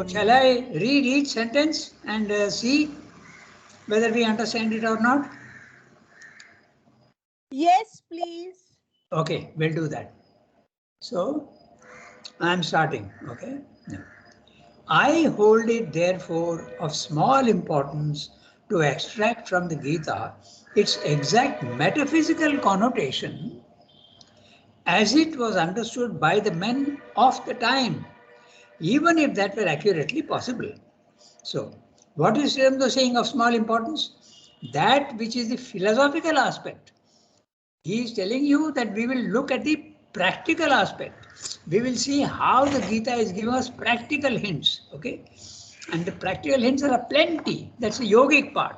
So shall I read each sentence and see whether we understand it or not? Yes, please. Okay, we'll do that. So I'm starting. Okay. I hold it therefore of small importance to extract from the Gita its exact metaphysical connotation as it was understood by the men of the time, even if that were accurately possible. So, what is Sri Aurobindo saying of small importance? That which is the philosophical aspect. He is telling you that we will look at the practical aspect. We will see how the Gita is giving us practical hints. Okay. And the practical hints are plenty. That's the yogic part.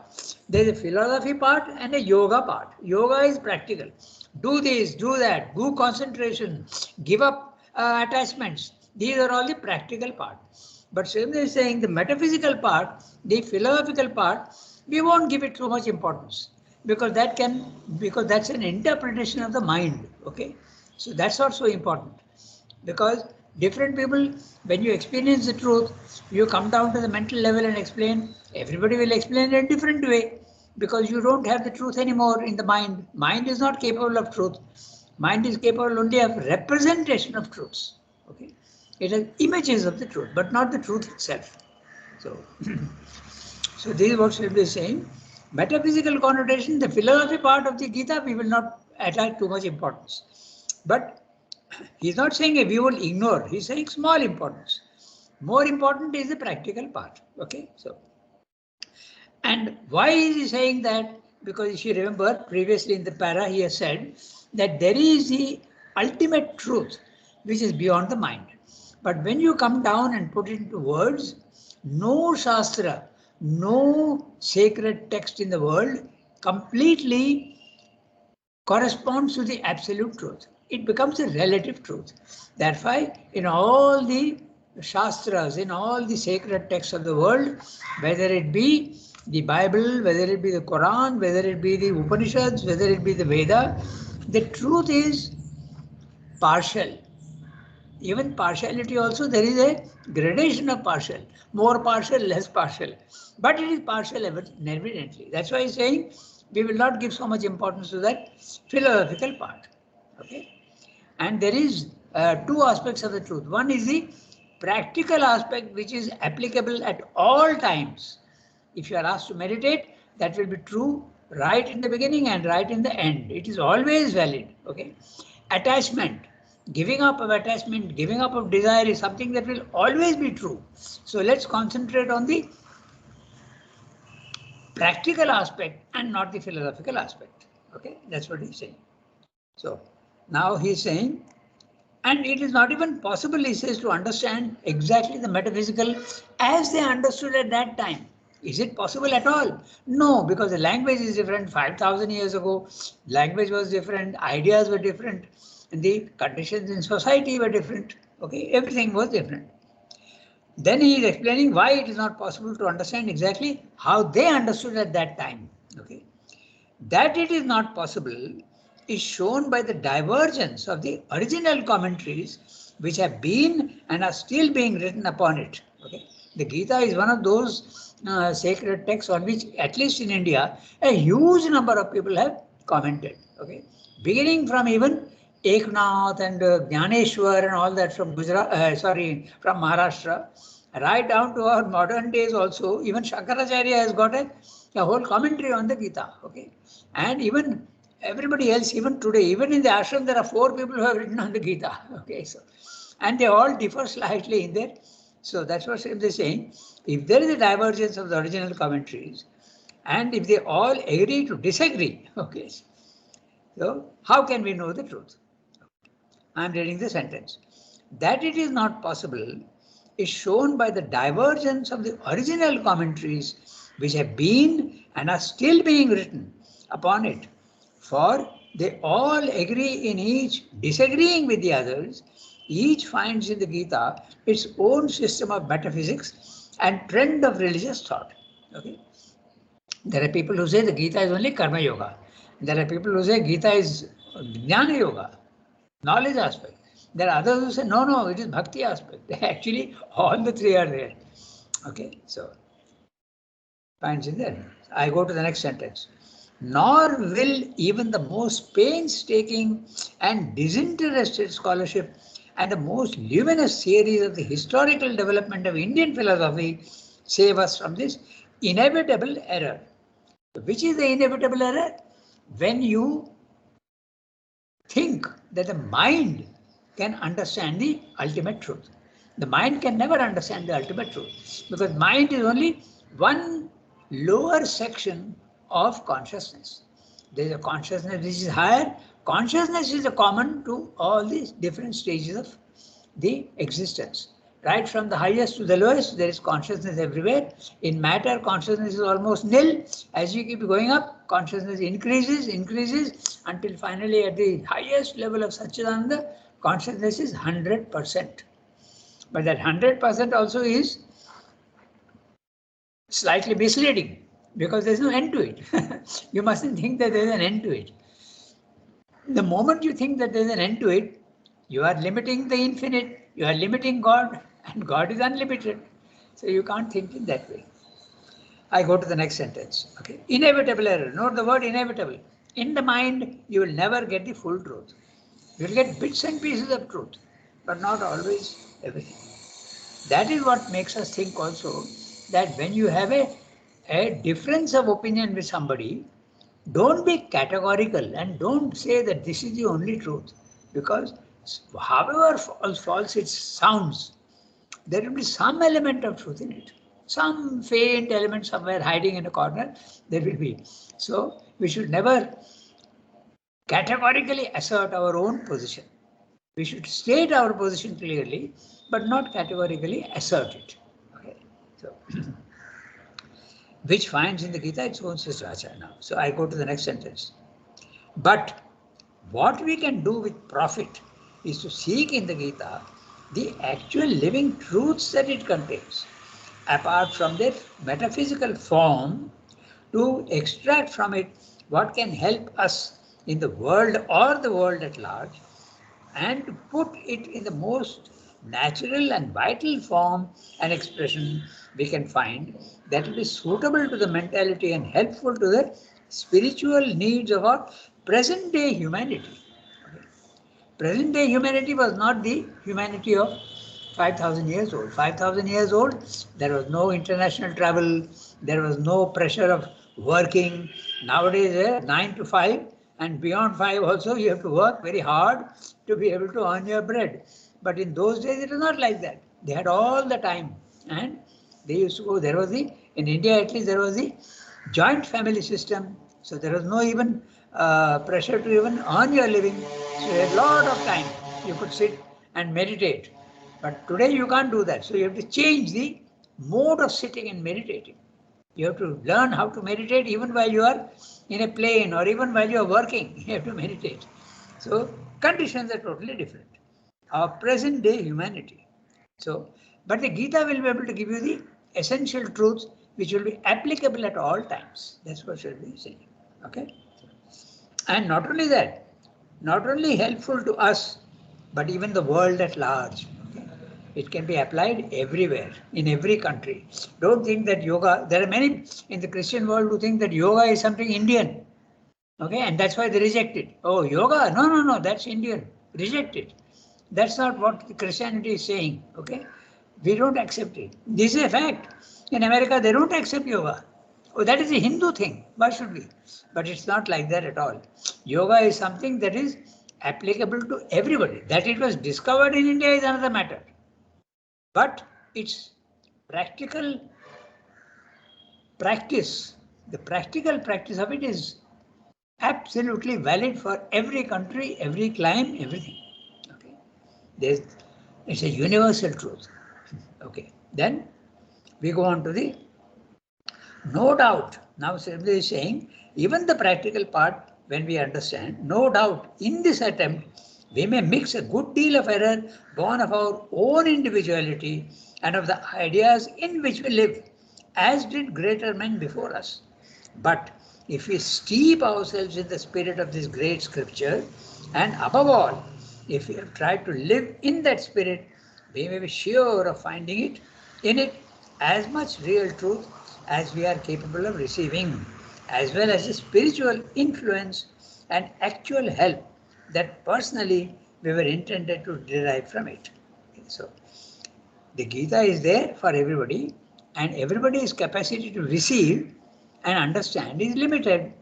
There's a philosophy part and a yoga part. Yoga is practical. Do this, do that, do concentration, give up attachments. These are all the practical part. But Srimad is saying the metaphysical part, the philosophical part, we won't give it so much importance because that's an interpretation of the mind. Okay, so that's not so important because different people, when you experience the truth, you come down to the mental level and explain. Everybody will explain in a different way because you don't have the truth anymore in the mind. Mind is not capable of truth. Mind is capable only of representation of truths. Okay, it has images of the truth, but not the truth itself. So, so this is what Srimad is saying. Metaphysical connotation, the philosophy part of the Gita, we will not attach too much importance. But he's not saying we will ignore. He's saying small importance. More important is the practical part. Okay, so and why is he saying that? Because if you remember previously in the para, he has said that there is the ultimate truth which is beyond the mind. But when you come down and put it into words, no Shastra, no sacred text in the world completely corresponds to the absolute truth. It becomes a relative truth. That's why in all the Shastras, in all the sacred texts of the world, whether it be the Bible, whether it be the Quran, whether it be the Upanishads, whether it be the Veda, the truth is partial. Even partiality also, there is a gradation of partial, more partial, less partial. But it is partial evidently. That's why he's saying we will not give so much importance to that philosophical part. Okay. And there is two aspects of the truth. One is the practical aspect which is applicable at all times. If you are asked to meditate, that will be true right in the beginning and right in the end. It is always valid. Okay. Attachment, giving up of attachment, giving up of desire is something that will always be true. So let's concentrate on the practical aspect and not the philosophical aspect. Okay, that's what he's saying. So now he's saying, and it is not even possible, he says, to understand exactly the metaphysical as they understood at that time. Is it possible at all? No, because the language is different. 5,000 years ago, language was different, ideas were different, and the conditions in society were different. Okay, everything was different. Then he is explaining why it is not possible to understand exactly how they understood at that time. Okay, that it is not possible is shown by the divergence of the original commentaries which have been and are still being written upon it. Okay, the Gita is one of those sacred texts on which, at least in India, a huge number of people have commented. Okay, beginning from even Eknath and Jnaneshwar and all that from Gujarat, from Maharashtra, right down to our modern days also. Even Shankaracharya has got a whole commentary on the Gita. Okay, and even everybody else, even today, even in the ashram, there are 4 people who have written on the Gita. Okay, so and they all differ slightly in there. So that's what Srimad is saying. If there is a divergence of the original commentaries, and if they all agree to disagree, okay, so how can we know the truth? I am reading the sentence. That it is not possible is shown by the divergence of the original commentaries which have been and are still being written upon it. For they all agree in each disagreeing with the others. Each finds in the Gita its own system of metaphysics and trend of religious thought. Okay? There are people who say the Gita is only Karma Yoga. There are people who say Gita is Jnana Yoga, knowledge aspect. There are others who say, no, it is Bhakti aspect. Actually, all the 3 are there. Okay, so finds in there. I go to the next sentence. Nor will even the most painstaking and disinterested scholarship and the most luminous theories of the historical development of Indian philosophy save us from this inevitable error. Which is the inevitable error? When you think that the mind can understand the ultimate truth. The mind can never understand the ultimate truth because mind is only one lower section of consciousness. There is a consciousness which is higher. Consciousness is a common to all these different stages of the existence. Right from the highest to the lowest, there is consciousness everywhere. In matter, consciousness is almost nil. As you keep going up, consciousness increases until finally at the highest level of Satchidananda, consciousness is 100%. But that 100% also is slightly misleading because there's no end to it. You mustn't think that there's an end to it. The moment you think that there's an end to it, you are limiting the infinite, you are limiting God, and God is unlimited. So you can't think in that way. I go to the next sentence. Okay. Inevitable error. Note the word inevitable. In the mind, you will never get the full truth. You will get bits and pieces of truth, but not always everything. That is what makes us think also that when you have a difference of opinion with somebody, don't be categorical and don't say that this is the only truth, because however false it sounds, there will be some element of truth in it. Some faint element somewhere hiding in a corner, there will be. So we should never categorically assert our own position. We should state our position clearly, but not categorically assert it. Okay. So, which finds in the Gita its own Sriracha now. So I go to the next sentence. But what we can do with profit is to seek in the Gita the actual living truths that it contains, apart from their metaphysical form, to extract from it what can help us in the world or the world at large, and to put it in the most natural and vital form and expression we can find that will be suitable to the mentality and helpful to the spiritual needs of our present day humanity. Present day humanity was not the humanity of 5,000 years old. 5,000 years old, there was no international travel, there was no pressure of working. Nowadays, 9 to 5 and beyond 5 also, you have to work very hard to be able to earn your bread. But in those days, it was not like that. They had all the time and they used to go. There was in India at least, there was the joint family system. So there was no even pressure to even earn your living. So you had a lot of time. You could sit and meditate. But today you can't do that. So you have to change the mode of sitting and meditating. You have to learn how to meditate even while you are in a plane or even while you are working. You have to meditate. So conditions are totally different. Our present day humanity. So, but the Gita will be able to give you the essential truths which will be applicable at all times. That's what should be saying. Okay. And not only that, not only helpful to us, but even the world at large. Okay? It can be applied everywhere, in every country. Don't think that yoga, there are many in the Christian world who think that yoga is something Indian. Okay, and that's why they reject it. Oh, yoga? No, that's Indian. Reject it. That's not what Christianity is saying. Okay, we don't accept it. This is a fact. In America, they don't accept yoga. Oh, that is a Hindu thing. Why should we? But it's not like that at all. Yoga is something that is applicable to everybody. That it was discovered in India is another matter. But its practical practice, the practical practice of it is absolutely valid for every country, every clime, everything. Okay, it's a universal truth. Okay, then we go on to the no doubt. Now Srila is saying even the practical part, when we understand, no doubt in this attempt we may mix a good deal of error born of our own individuality and of the ideas in which we live, as did greater men before us. But if we steep ourselves in the spirit of this great scripture, and above all, if we have tried to live in that spirit, we may be sure of finding it in it as much real truth as we are capable of receiving, as well as the spiritual influence and actual help that personally we were intended to derive from it. So, the Gita is there for everybody, and everybody's capacity to receive and understand is limited.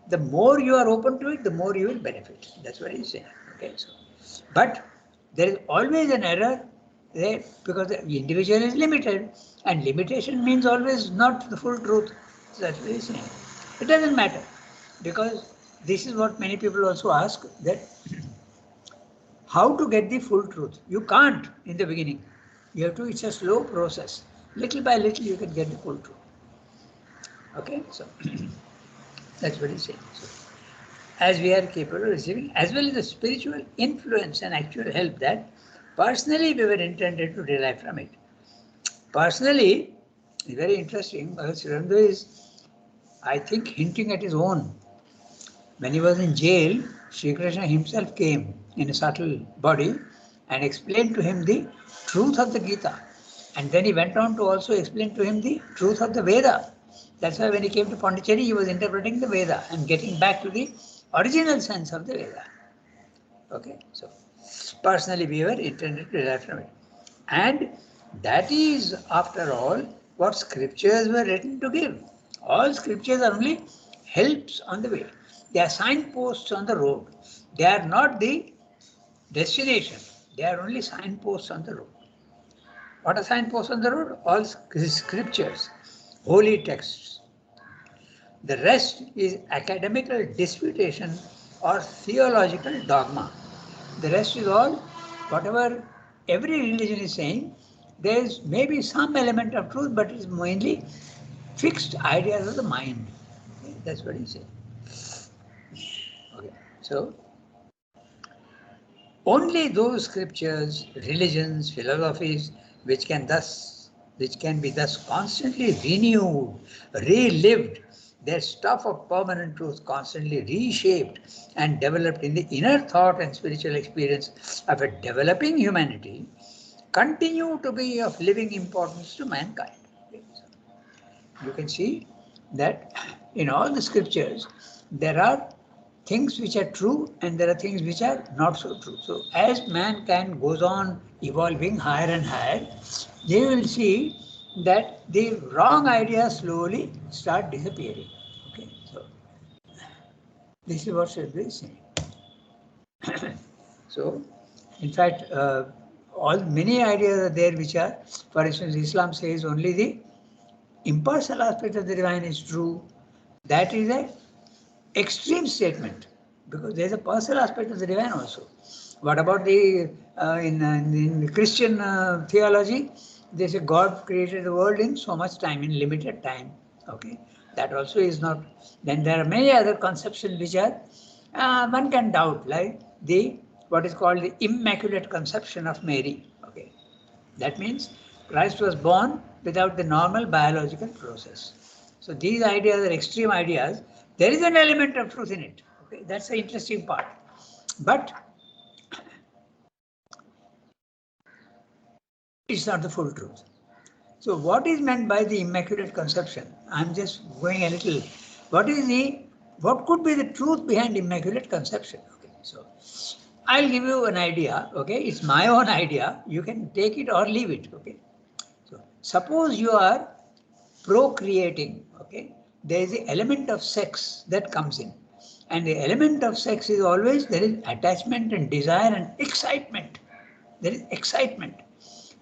The more you are open to it, the more you will benefit. That's what he's saying. Okay, so, but there is always an error there because the individual is limited, and limitation means always not the full truth. So that's what he's saying. It doesn't matter because this is what many people also ask, that how to get the full truth. You can't in the beginning. You have to, it's a slow process. Little by little you can get the full truth. Okay, so that's what he's saying. So, as we are capable of receiving, as well as the spiritual influence and actual help that personally we were intended to derive from it. Personally, it's very interesting because Sriraurendu is, I think, hinting at his own. When he was in jail, Sri Krishna himself came in a subtle body and explained to him the truth of the Gita. And then he went on to also explain to him the truth of the Veda. That's why when he came to Pondicherry, he was interpreting the Veda and getting back to the original sense of the Veda. Okay, so personally we were intended to derive from it. And that is, after all, what scriptures were written to give. All scriptures are only helps on the way. They are signposts on the road. They are not the destination. They are only signposts on the road. What are signposts on the road? All scriptures, holy texts. The rest is academical disputation or theological dogma. The rest is all, whatever every religion is saying, there is maybe some element of truth, but it is mainly fixed ideas of the mind. Okay, that's what he's saying. Okay, so only those scriptures, religions, philosophies, which can be thus constantly renewed, relived, their stuff of permanent truth constantly reshaped and developed in the inner thought and spiritual experience of a developing humanity, continue to be of living importance to mankind. You can see that in all the scriptures, there are things which are true and there are things which are not so true. So as mankind goes on evolving higher and higher, they will see that the wrong ideas slowly start disappearing. Okay, so this is what Shadri is saying. So, in fact, all many ideas are there which are, for instance, Islam says only the impersonal aspect of the divine is true. That is a extreme statement because there is a personal aspect of the divine also. What about the in Christian theology? They say God created the world in so much time, in limited time. Okay, that also is not. Then there are many other conceptions which are one can doubt, like the what is called the Immaculate Conception of Mary. Okay, that means Christ was born without the normal biological process. So these ideas are extreme ideas. There is an element of truth in it. Okay, that's the interesting part. But it's not the full truth. So what is meant by the Immaculate Conception? I'm just going a little. What could be the truth behind Immaculate Conception? Okay, so I'll give you an idea. Okay, it's my own idea. You can take it or leave it. Okay, so suppose you are procreating. Okay, there is the element of sex that comes in, and the element of sex is always there is attachment and desire and excitement. There is excitement.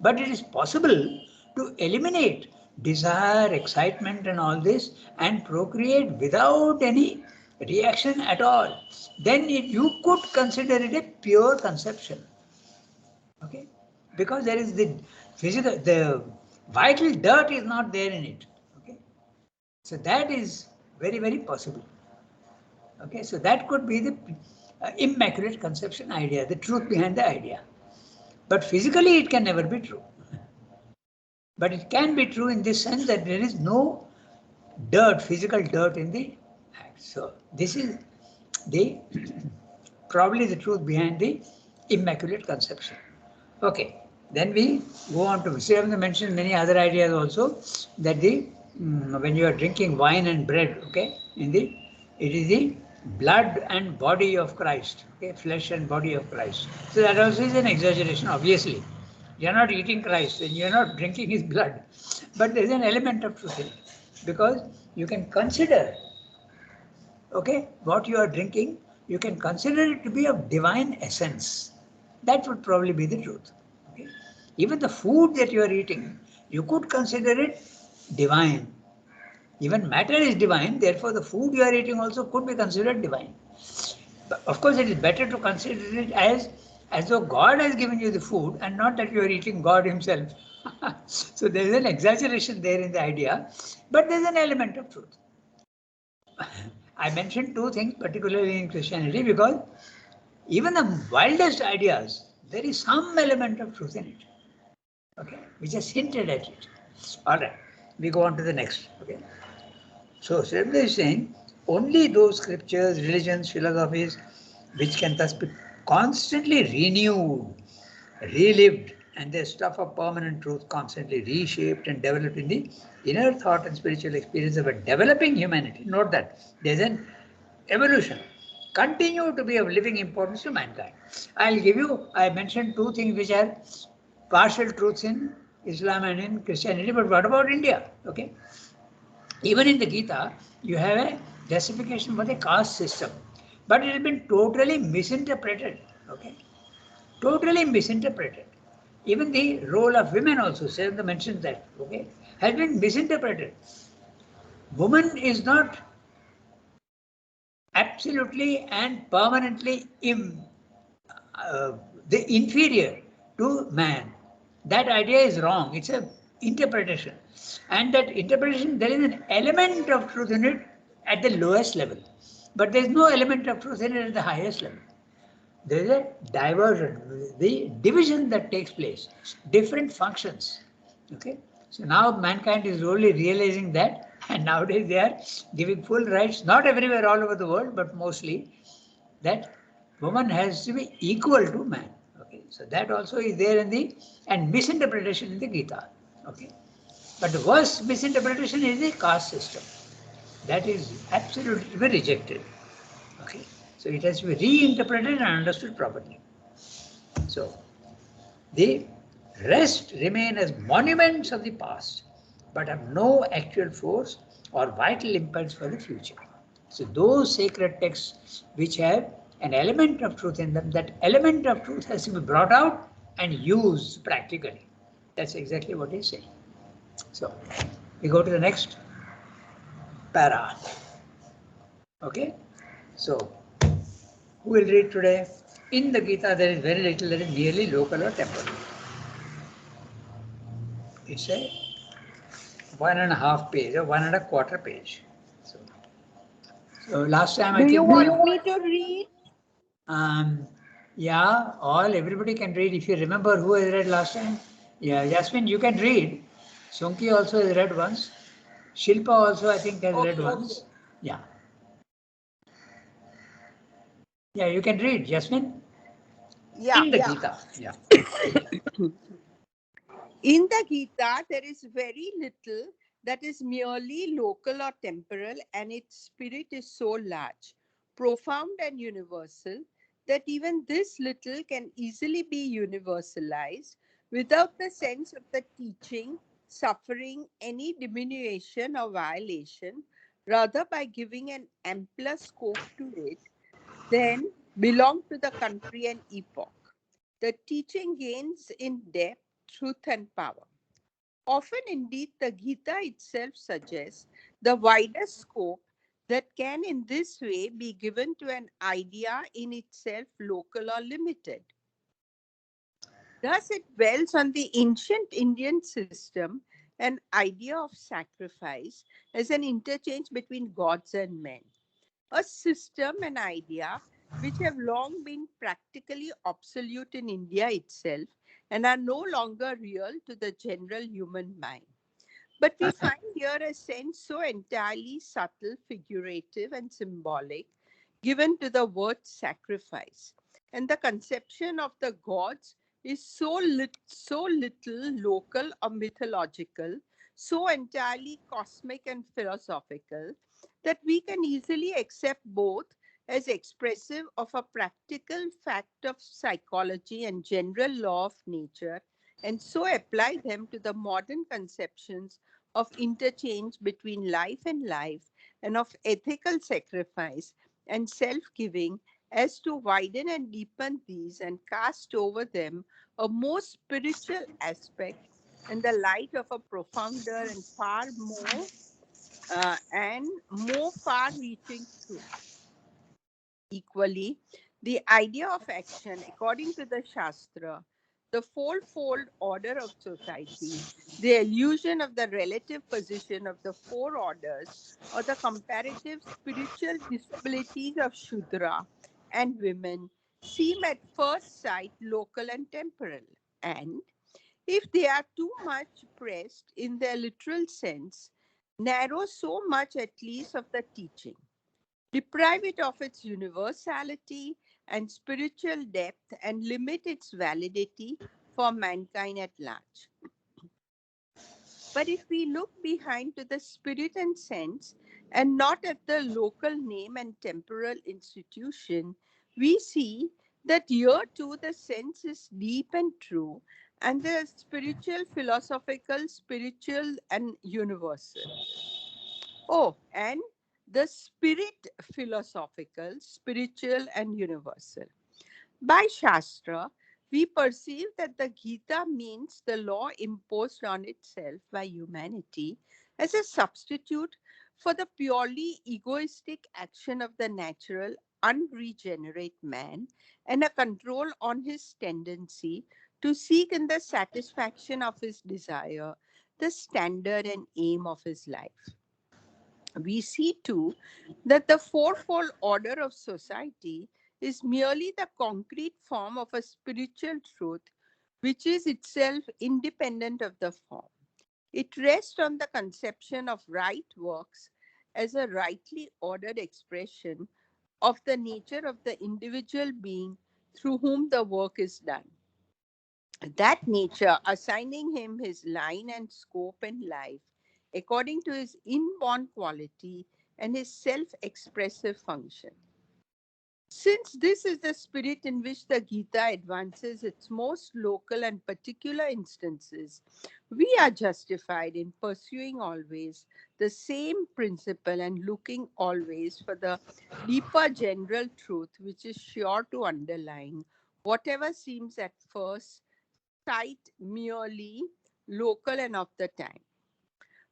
But it is possible to eliminate desire, excitement, and all this and procreate without any reaction at all. Then you could consider it a pure conception. Okay? Because there is the physical, the vital dirt is not there in it. Okay? So that is very, very possible. Okay? So that could be the immaculate conception idea, the truth behind the idea. But physically, it can never be true. But it can be true in this sense that there is no dirt, physical dirt in the act. So this is the probably the truth behind the Immaculate Conception. Okay, Then we go on to Sri Aurobindo mentioned many other ideas also, that when you are drinking wine and bread, okay, it is the blood and body of Christ, okay, flesh and body of Christ. So that also is an exaggeration, obviously. You are not eating Christ and you are not drinking his blood, but there is an element of truth in it, because you can consider, okay, what you are drinking, you can consider it to be of divine essence. That would probably be the truth. Okay? Even the food that you are eating, you could consider it divine. Even matter is divine, therefore the food you are eating also could be considered divine. But of course, it is better to consider it as though God has given you the food and not that you are eating God himself. So there is an exaggeration there in the idea, but there is an element of truth. I mentioned two things, particularly in Christianity, because even the wildest ideas, there is some element of truth in it, okay, which is hinted at it. All right, we go on to the next. Okay, so Srila is saying only those scriptures, religions, philosophies, which can thus be constantly renewed, relived, and their stuff of permanent truth constantly reshaped and developed in the inner thought and spiritual experience of a developing humanity. Note that there's an evolution, continue to be of living importance to mankind. I mentioned two things which are partial truths in Islam and in Christianity, but what about India? Okay. Even in the Gita, you have a justification for the caste system, but it has been totally misinterpreted. Okay. Totally misinterpreted. Even the role of women also, Siddhartha mentions that, okay, has been misinterpreted. Woman is not absolutely and permanently uh, the inferior to man. That idea is wrong. It's a interpretation. And that interpretation, there is an element of truth in it at the lowest level. But there is no element of truth in it at the highest level. There is a diversion, the division that takes place, different functions. Okay. So now mankind is only realizing that, and nowadays they are giving full rights, not everywhere all over the world, but mostly, that woman has to be equal to man. Okay. So that also is there in the, and misinterpretation in the Gita. Okay. But the worst misinterpretation is the caste system. That is absolutely to be rejected. Okay. So it has to be reinterpreted and understood properly. So the rest remain as monuments of the past, but have no actual force or vital impulse for the future. So those sacred texts which have an element of truth in them, that element of truth has to be brought out and used practically. That's exactly what he's saying. So we go to the next para. Okay. So who will read today? In the Gita, there is very little that is merely local or temporal. It's a 1.5 page or 1.25 page. So last time I Do you think. want me to read? Um, yeah, everybody can read. If you remember who has read last time, yeah, Jasmine, you can read. Sunki also has read once. Shilpa also, I think, has read once. Yeah. Yeah, you can read, Jasmine. Yeah. In the Gita. Yeah. In the Gita, there is very little that is merely local or temporal, and its spirit is so large, profound, and universal that even this little can easily be universalized without the sense of the teaching suffering any diminution or violation, rather by giving an ampler scope to it than belong to the country and epoch. The teaching gains in depth, truth, and power. Often, indeed, the Gita itself suggests the wider scope that can, in this way, be given to an idea in itself local or limited. Thus, it dwells on the ancient Indian system, an idea of sacrifice as an interchange between gods and men. A system and idea which have long been practically obsolete in India itself and are no longer real to the general human mind. But we find here a sense so entirely subtle, figurative, and symbolic given to the word sacrifice, and the conception of the gods is so little local or mythological, so entirely cosmic and philosophical, that we can easily accept both as expressive of a practical fact of psychology and general law of nature, and so apply them to the modern conceptions of interchange between life and life, and of ethical sacrifice and self-giving, as to widen and deepen these and cast over them a more spiritual aspect in the light of a profounder and more far-reaching truth. Equally, the idea of action, according to the Shastra, the fourfold order of society, the illusion of the relative position of the four orders, or the comparative spiritual disabilities of Shudra and women, seem at first sight local and temporal. And if they are too much pressed in their literal sense, narrow so much at least of the teaching, deprive it of its universality and spiritual depth, and limit its validity for mankind at large. But if we look behind to the spirit and sense, and not at the local name and temporal institution, we see that here too the sense is deep and true, and the spiritual, philosophical, spiritual, and universal. Oh, and the spirit, philosophical, spiritual, and universal. By Shastra, we perceive that the Gita means the law imposed on itself by humanity as a substitute for the purely egoistic action of the natural, unregenerate man, and a control on his tendency to seek in the satisfaction of his desire the standard and aim of his life. We see too that the fourfold order of society is merely the concrete form of a spiritual truth which is itself independent of the form. It rests on the conception of right works as a rightly ordered expression of the nature of the individual being through whom the work is done. That nature assigning him his line and scope in life according to his inborn quality and his self-expressive function. Since this is the spirit in which the Gita advances its most local and particular instances, we are justified in pursuing always the same principle and looking always for the deeper general truth which is sure to underline whatever seems at first sight merely local and of the time.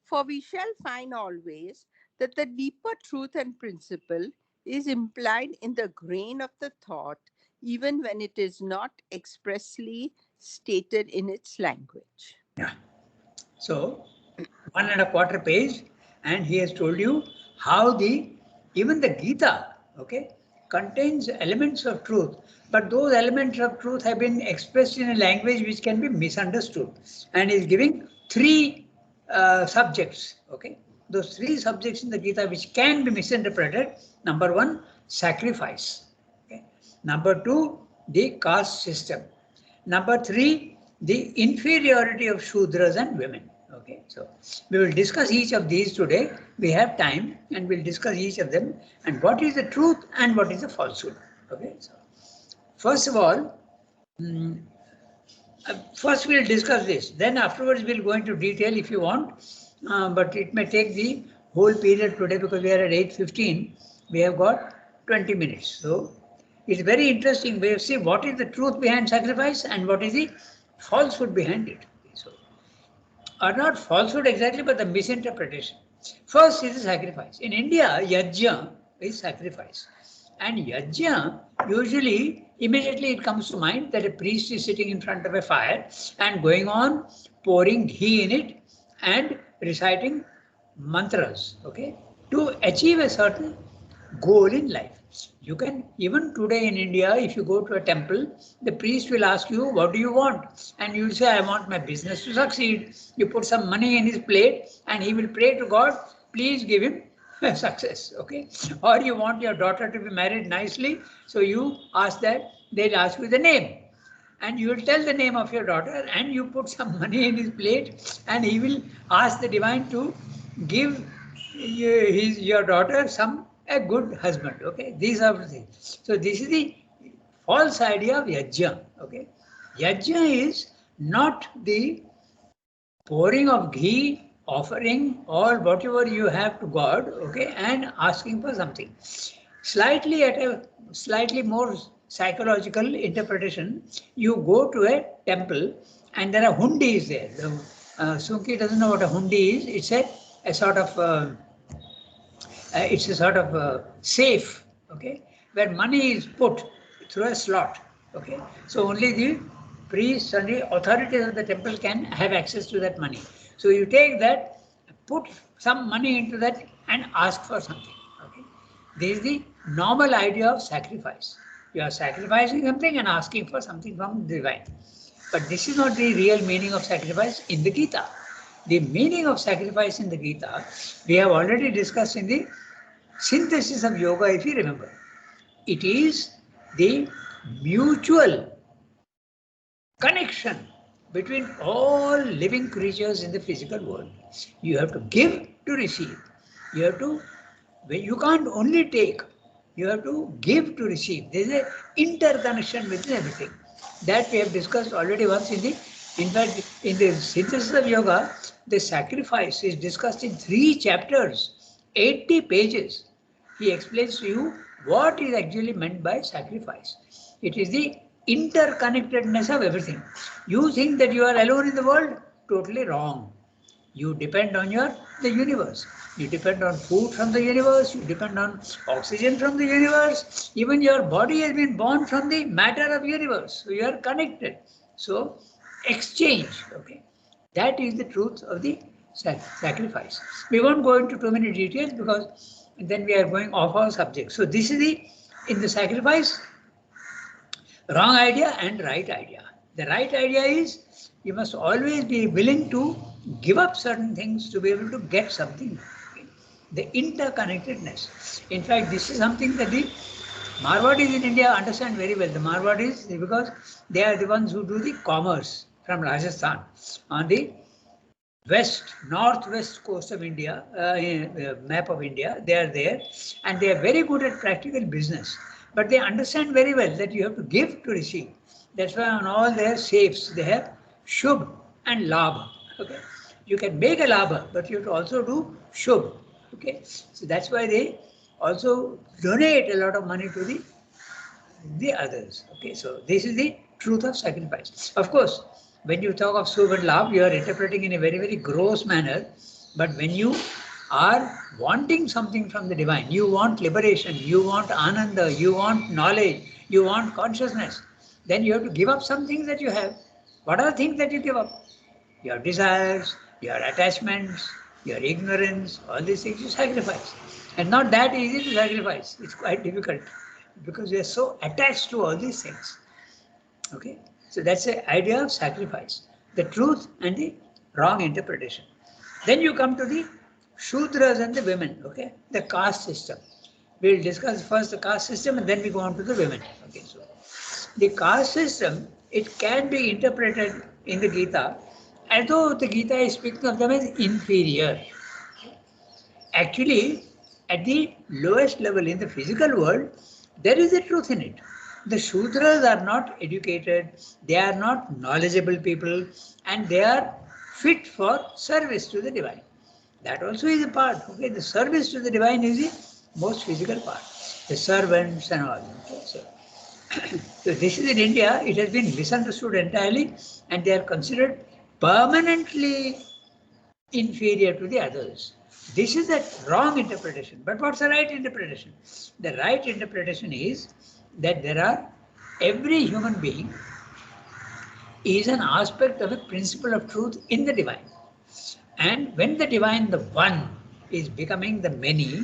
For we shall find always that the deeper truth and principle is implied in the grain of the thought, even when it is not expressly stated in its language. Yeah. So 1.25 page, and he has told you how even the Gita, okay, contains elements of truth, but those elements of truth have been expressed in a language which can be misunderstood, and is giving three subjects, okay. Those three subjects in the Gita which can be misinterpreted. Number one, sacrifice. Okay. Number two, the caste system. Number three, the inferiority of Shudras and women. Okay, so we will discuss each of these today. We have time and we'll discuss each of them and what is the truth and what is the falsehood. Okay, so first of all, first we'll discuss this. Then afterwards we'll go into detail if you want, but it may take the whole period today because we are at 8:15. We have got 20 minutes. So it's very interesting. We see what is the truth behind sacrifice and what is the falsehood behind it. So, or not falsehood exactly, but the misinterpretation. First is the sacrifice. In India, yajna is sacrifice. And yajna, usually, immediately it comes to mind that a priest is sitting in front of a fire and going on pouring ghee in it and reciting mantras, okay, to achieve a certain goal in life. You can, even today in India, if you go to a temple, the priest will ask you, what do you want? And you will say, I want my business to succeed. You put some money in his plate and he will pray to God, please give him success, okay? Or you want your daughter to be married nicely, so you ask that, they'll ask you the name. and you will tell the name of your daughter, and you put some money in his plate, and he will ask the divine to give your daughter a good husband. Okay, these are the things. So this is the false idea of yajna. Okay, yajna is not the pouring of ghee, offering or whatever you have to God, okay, and asking for something. Slightly at a slightly more psychological interpretation, you go to a temple and there are hundis there. Sunki doesn't know what a hundi is. It's a sort of it's a sort of safe, okay, where money is put through a slot, okay. So only the priests and the authorities of the temple can have access to that money. So you take that, put some money into that and ask for something, okay. This is the normal idea of sacrifice. You are sacrificing something and asking for something from the divine. But this is not the real meaning of sacrifice in the Gita. The meaning of sacrifice in the Gita, we have already discussed in the synthesis of yoga, if you remember. It is the mutual connection between all living creatures in the physical world. You have to give to receive. You can't only take, you have to give to receive. There is an interconnection within everything. That we have discussed already once in fact, in the synthesis of yoga, the sacrifice is discussed in 3 chapters, 80 pages. He explains to you what is actually meant by sacrifice. It is the interconnectedness of everything. You think that you are alone in the world? Totally wrong. You depend on the universe. You depend on food from the universe. You depend on oxygen from the universe. Even your body has been born from the matter of universe. So you are connected. So exchange. Okay, that is the truth of the sacrifice. We won't go into too many details because then we are going off our subject. So this is in the sacrifice, wrong idea and right idea. The right idea is you must always be willing to give up certain things to be able to get something. The interconnectedness. In fact, this is something that the Marwadis in India understand very well. The Marwadis, because they are the ones who do the commerce from Rajasthan on the northwest coast of India, map of India. They are there and they are very good at practical business. But they understand very well that you have to give to receive. That's why on all their safes they have Shubh and Labh. Okay, you can make a Labha, but you have to also do Shubh. Okay, so that's why they also donate a lot of money to the others. Okay, so this is the truth of sacrifice. Of course, when you talk of Shubh and Labh, you are interpreting in a very, very gross manner. But when you are wanting something from the divine, you want liberation, you want ananda, you want knowledge, you want consciousness, then you have to give up some things that you have. What are the things that you give up? Your desires, your attachments, your ignorance, all these things you sacrifice. And not that easy to sacrifice. It's quite difficult because we are so attached to all these things. Okay, so that's the idea of sacrifice, the truth and the wrong interpretation. Then you come to the Shudras and the women, okay, the caste system. We'll discuss first the caste system and then we go on to the women. Okay, so the caste system, it can be interpreted in the Gita as though the Gita is speaking of them as inferior. Actually, at the lowest level in the physical world, there is a truth in it. The Shudras are not educated, they are not knowledgeable people, and they are fit for service to the divine. That also is a part. Okay, the service to the divine is the most physical part. The servants and all. Okay, so this is in India, it has been misunderstood entirely, and they are considered permanently inferior to the others. This is a wrong interpretation. But what's the right interpretation? The right interpretation is that every human being is an aspect of a principle of truth in the divine. And when the divine, the one, is becoming the many,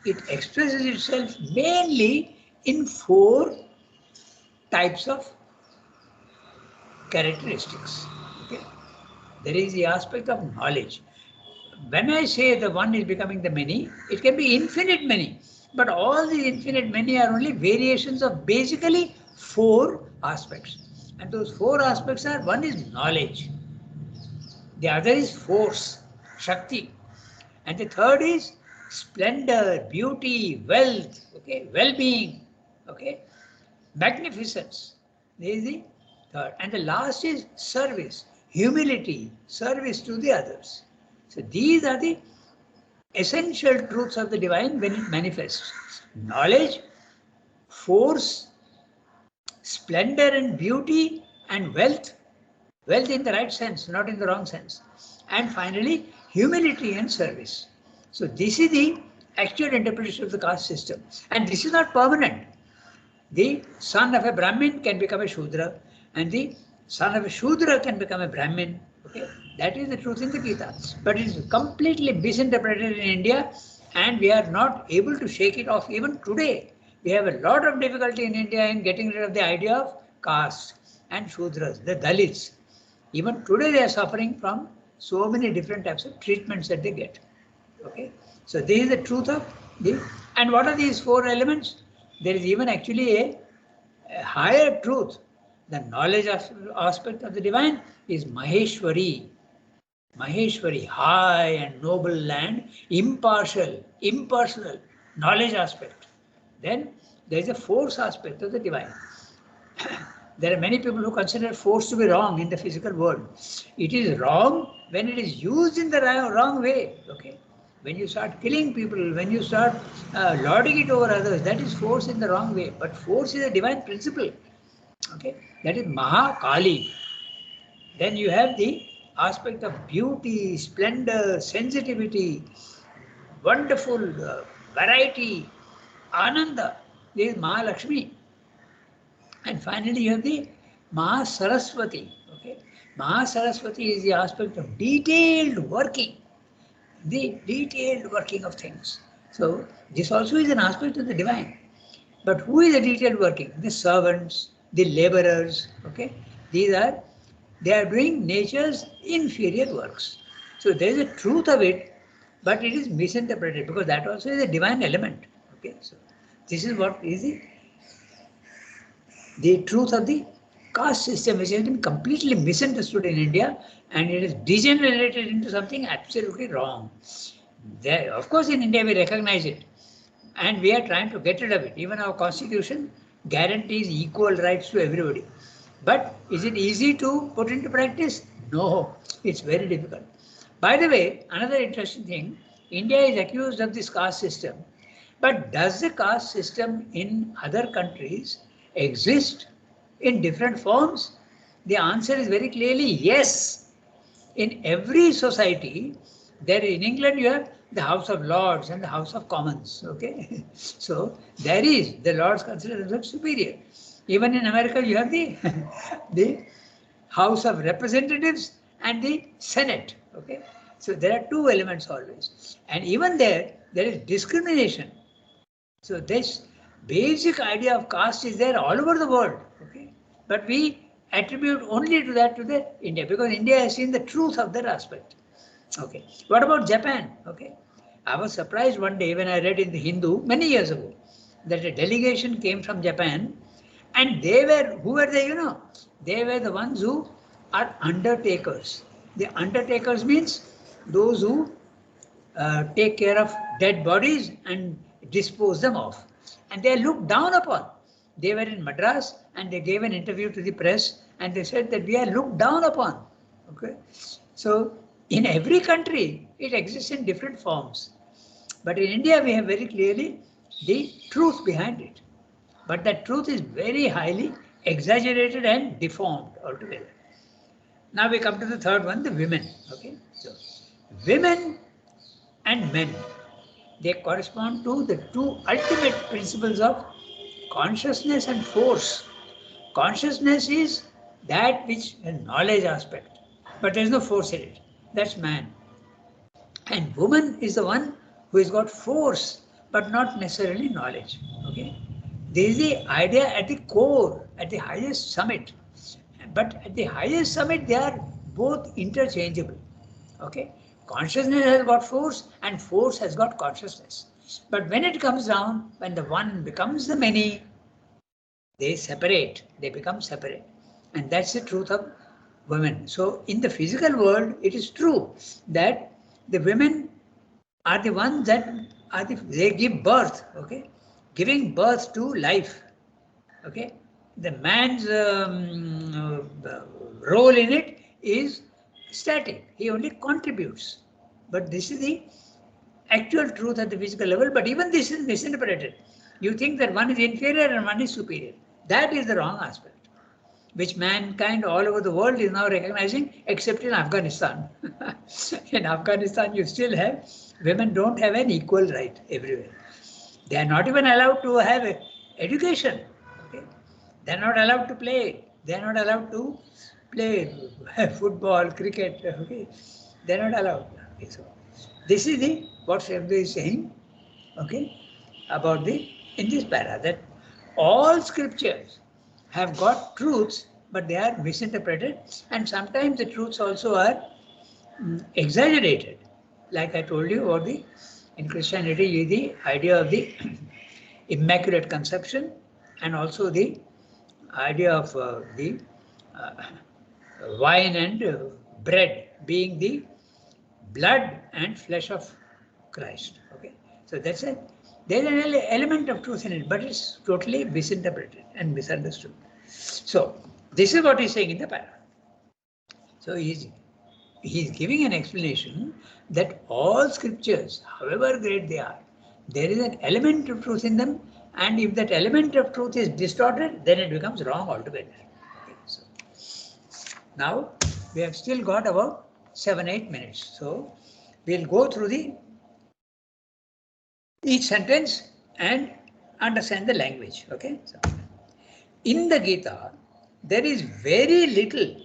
it expresses itself mainly in 4 types of characteristics. Okay? There is the aspect of knowledge. When I say the one is becoming the many, it can be infinite many. But all the infinite many are only variations of basically 4 aspects. And those four aspects are, one is knowledge, the other is force, Shakti, and the third is splendor, beauty, wealth, okay, well-being, okay, magnificence. This is the third. And the last is service, humility, service to the others. So these are the essential truths of the divine when it manifests. Knowledge, force, splendor and beauty, and wealth. Wealth in the right sense, not in the wrong sense. And finally, humility and service. So this is the actual interpretation of the caste system. And this is not permanent. The son of a Brahmin can become a Shudra, and the son of a Shudra can become a Brahmin. Okay, that is the truth in the Gita. But it is completely misinterpreted in India, and we are not able to shake it off even today. We have a lot of difficulty in India in getting rid of the idea of caste and Shudras, the Dalits. Even today they are suffering from so many different types of treatments that they get. Okay, so this is the truth of the. And what are these four elements? There is even actually a higher truth. The knowledge aspect of the divine is Maheshwari. Maheshwari, high and noble land, impartial, impersonal, knowledge aspect. Then there is a force aspect of the divine. There are many people who consider force to be wrong in the physical world. It is wrong when it is used in the wrong way. Okay, when you start killing people, when you start lording it over others, that is force in the wrong way. But force is a divine principle. Okay, that is Mahakali. Then you have the aspect of beauty, splendor, sensitivity, wonderful variety, Ananda. This is Mahalakshmi. And finally, you have the Mahasaraswati. Okay, Mahasaraswati is the aspect of detailed working, the detailed working of things. So this also is an aspect of the divine. But who is the detailed working? The servants, the laborers. Okay, they are doing nature's inferior works. So there is a truth of it, but it is misinterpreted because that also is a divine element. Okay, so this is what is the truth of the caste system, which has been completely misunderstood in India, and it is degenerated into something absolutely wrong. There, of course, in India we recognize it, and we are trying to get rid of it. Even our constitution guarantees equal rights to everybody. But is it easy to put into practice? No, it's very difficult. By the way, another interesting thing, India is accused of this caste system. But does the caste system in other countries exist in different forms? The answer is very clearly yes. In every society, there in England you have the House of Lords and the House of Commons. Okay, so there is the Lords considered themselves superior. Even in America, you have the the House of Representatives and the Senate. Okay, so there are two elements always, and even there is discrimination. So this basic idea of caste is there all over the world. Okay, but we attribute only to that to the India because India has seen the truth of that aspect. Okay, what about Japan? Okay, I was surprised one day when I read in the Hindu many years ago that a delegation came from Japan, and they were, who were they? They were the ones who are undertakers. The undertakers means those who take care of dead bodies and dispose them off. And they are looked down upon. They were in Madras and they gave an interview to the press and they said that we are looked down upon. Okay, so in every country it exists in different forms, but in India we have very clearly the truth behind it. But that truth is very highly exaggerated and deformed altogether. Now we come to the third one, the women. Okay, so women and men, they correspond to the two ultimate principles of consciousness and force. Consciousness is that which a knowledge aspect, but there is no force in it. That's man. And woman is the one who has got force, but not necessarily knowledge. Okay, this is the idea at the core, at the highest summit. But at the highest summit, they are both interchangeable. Okay, consciousness has got force and force has got consciousness. But when it comes down, when the one becomes the many, they separate, they become separate. And that's the truth of women. So in the physical world, it is true that the women are the ones that they give birth, okay? Giving birth to life, okay? The man's role in it is static. He only contributes. But this is the actual truth at the physical level. But even this is misinterpreted. You think that one is inferior and one is superior. That is the wrong aspect, which mankind all over the world is now recognizing, except in Afghanistan. In Afghanistan, you still have, women don't have an equal right everywhere. They are not even allowed to have education. Okay? They are not allowed to play. They are not allowed to play football, cricket. Okay? They are not allowed. Okay, so this is the what Sri is saying. Okay, about the in this para that all scriptures have got truths, but they are misinterpreted, and sometimes the truths also are exaggerated. Like I told you about the in Christianity, the idea of the immaculate conception, and also the idea of the uh, wine and bread being the blood and flesh of Christ. Okay, so that's it. There's an element of truth in it, but it's totally misinterpreted and misunderstood. So this is what he's saying in the para. So he's giving an explanation that all scriptures, however great they are, there is an element of truth in them, and if that element of truth is distorted, then it becomes wrong altogether. Okay, so now we have still got about 7-8 minutes. So we'll go through each sentence and understand the language. Okay. So, in the Gita, there is very little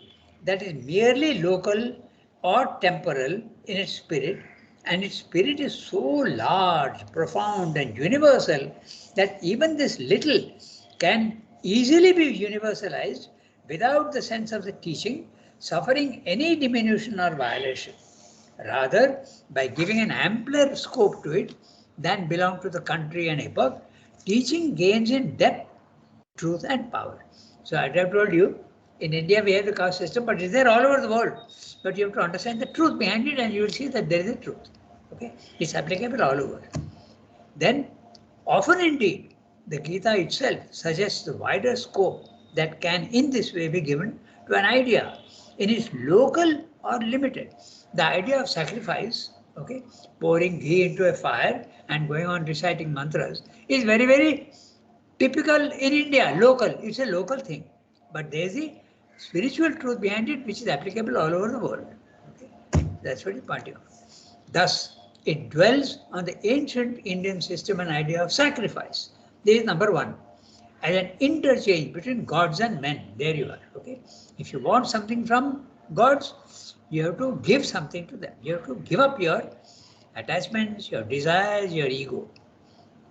that is merely local or temporal in its spirit, and its spirit is so large, profound, and universal that even this little can easily be universalized without the sense of the teaching suffering any diminution or violation. Rather, by giving an ampler scope to it than belong to the country and epoch, teaching gains in depth, truth, and power. So I have told you, in India we have the caste system, but it's there all over the world. But you have to understand the truth behind it, and you will see that there is a truth. Okay, it's applicable all over. Then, often indeed, the Gita itself suggests the wider scope that can in this way be given to an idea in its local or limited. The idea of sacrifice, okay, pouring ghee into a fire and going on reciting mantras is very, very typical in India, local. It's a local thing. But there is a spiritual truth behind it which is applicable all over the world. Okay? That's what he's pointing out. Thus, it dwells on the ancient Indian system and idea of sacrifice. This is number one. As an interchange between gods and men. There you are. Okay. If you want something from gods, you have to give something to them. You have to give up your attachments, your desires, your ego.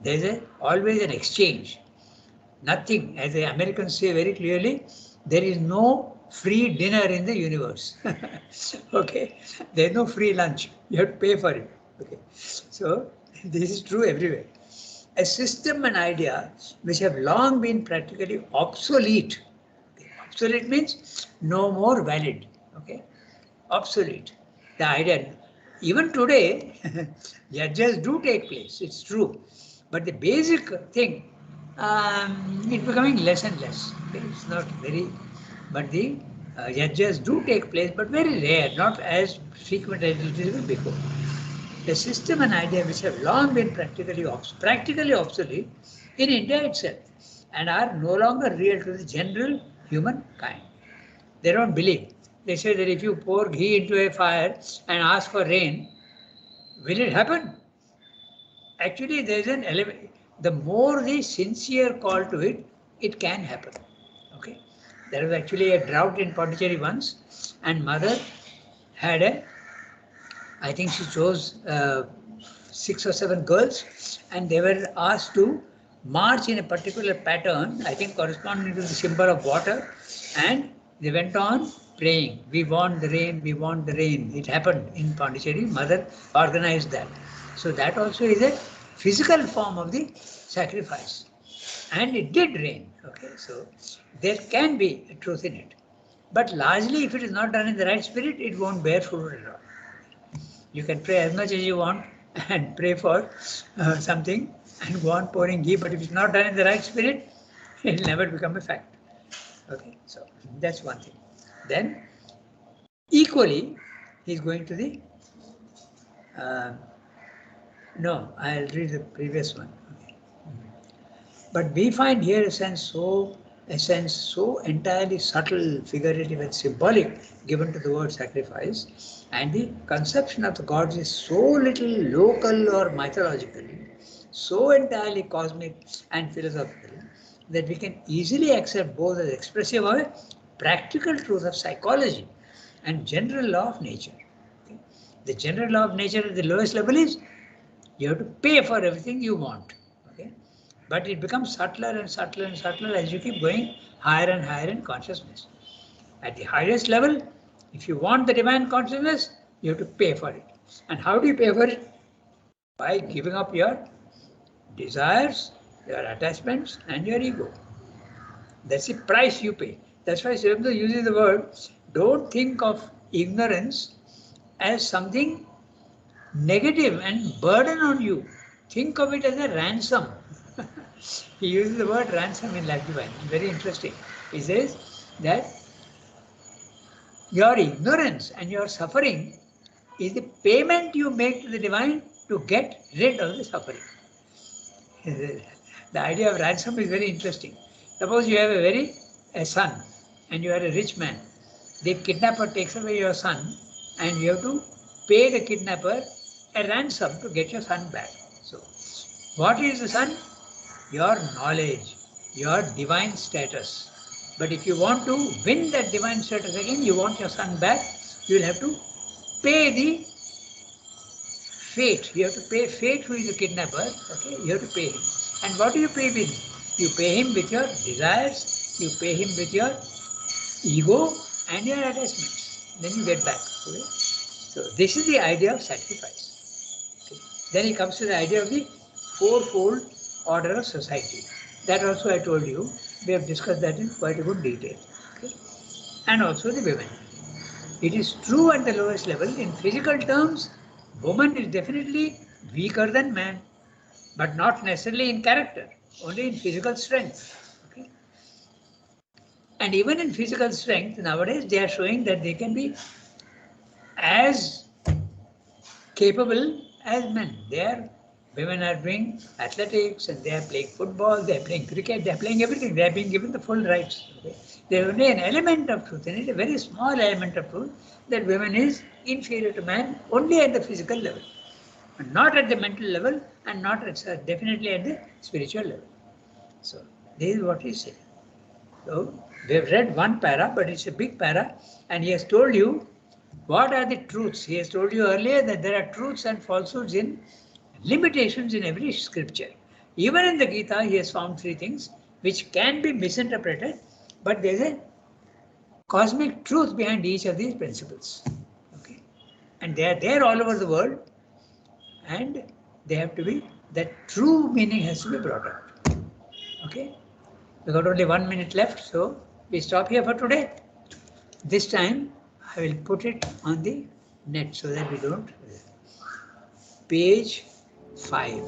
There's always an exchange. Nothing, as the Americans say very clearly, there is no free dinner in the universe. Okay, there's no free lunch. You have to pay for it. Okay, so this is true everywhere. A system and idea which have long been practically obsolete. Obsolete means no more valid. Okay, obsolete. The idea, even today, yajnas do take place. It's true, but the basic thing, it's becoming less and less. Okay? It's not very, but the yajnas do take place, but very rare, not as frequent as it was before. The system and idea which have long been practically obsolete in India itself and are no longer real to the general humankind. They don't believe. They say that if you pour ghee into a fire and ask for rain, will it happen? Actually, there is an element. The more the sincere call to it, it can happen. Okay. There was actually a drought in Pondicherry once, and mother had I think she chose 6 or 7 girls, and they were asked to march in a particular pattern, I think corresponding to the symbol of water, and they went on praying. We want the rain, we want the rain. It happened in Pondicherry. Mother organized that. So that also is a physical form of the sacrifice. And it did rain. Okay, so there can be a truth in it. But largely, if it is not done in the right spirit, it won't bear fruit at all. You can pray as much as you want and pray for something and go on pouring ghee, but if it's not done in the right spirit, it will never become a fact. Okay, so that's one thing. Then, equally, he's going to the. No, I'll read the previous one. Okay. But we find here a sense so entirely subtle, figurative, and symbolic given to the word sacrifice, and the conception of the gods is so little local or mythological, so entirely cosmic and philosophical, that we can easily accept both as expressive of a practical truth of psychology and general law of nature. Okay. The general law of nature at the lowest level is you have to pay for everything you want. Okay. But it becomes subtler and subtler and subtler as you keep going higher and higher in consciousness. At the highest level, if you want the divine consciousness, you have to pay for it. And how do you pay for it? By giving up your desires, your attachments, and your ego. That's the price you pay. That's why Sri Aurobindo uses the word, don't think of ignorance as something negative and burden on you. Think of it as a ransom. He uses the word ransom in Life Divine. Very interesting. He says that your ignorance and your suffering is the payment you make to the divine to get rid of the suffering. The idea of ransom is very interesting. Suppose you have a son and you are a rich man. The kidnapper takes away your son and you have to pay the kidnapper a ransom to get your son back. So, what is the son? Your knowledge, your divine status. But if you want to win that divine status again, you want your son back, you will have to pay the fate. You have to pay fate, who is the kidnapper. Okay, you have to pay him. And what do you pay with? You pay him with your desires, you pay him with your ego and your attachments. Then you get back. Okay? So this is the idea of sacrifice. Okay. Then he comes to the idea of the fourfold order of society. That also I told you, we have discussed that in quite a good detail. Okay. And also the women. It is true at the lowest level, in physical terms, woman is definitely weaker than man, but not necessarily in character, only in physical strength. Okay. And even in physical strength, nowadays they are showing that they can be as capable as men. Women are doing athletics and they are playing football, they are playing cricket, they are playing everything. They are being given the full rights. Okay? There is only an element of truth, and a very small element of truth, that women is inferior to man only at the physical level, and not at the mental level, and not definitely at the spiritual level. So this is what he said. So we have read one para, but it's a big para, and he has told you what are the truths. He has told you earlier that there are truths and falsehoods in limitations in every scripture. Even in the Gita, he has found three things which can be misinterpreted, but there's a cosmic truth behind each of these principles. Okay, and they are there all over the world, and they have to be, that true meaning has to be brought out. Okay, we got only 1 minute left, so we stop here for today. This time I will put it on the net so that we don't. Page 5.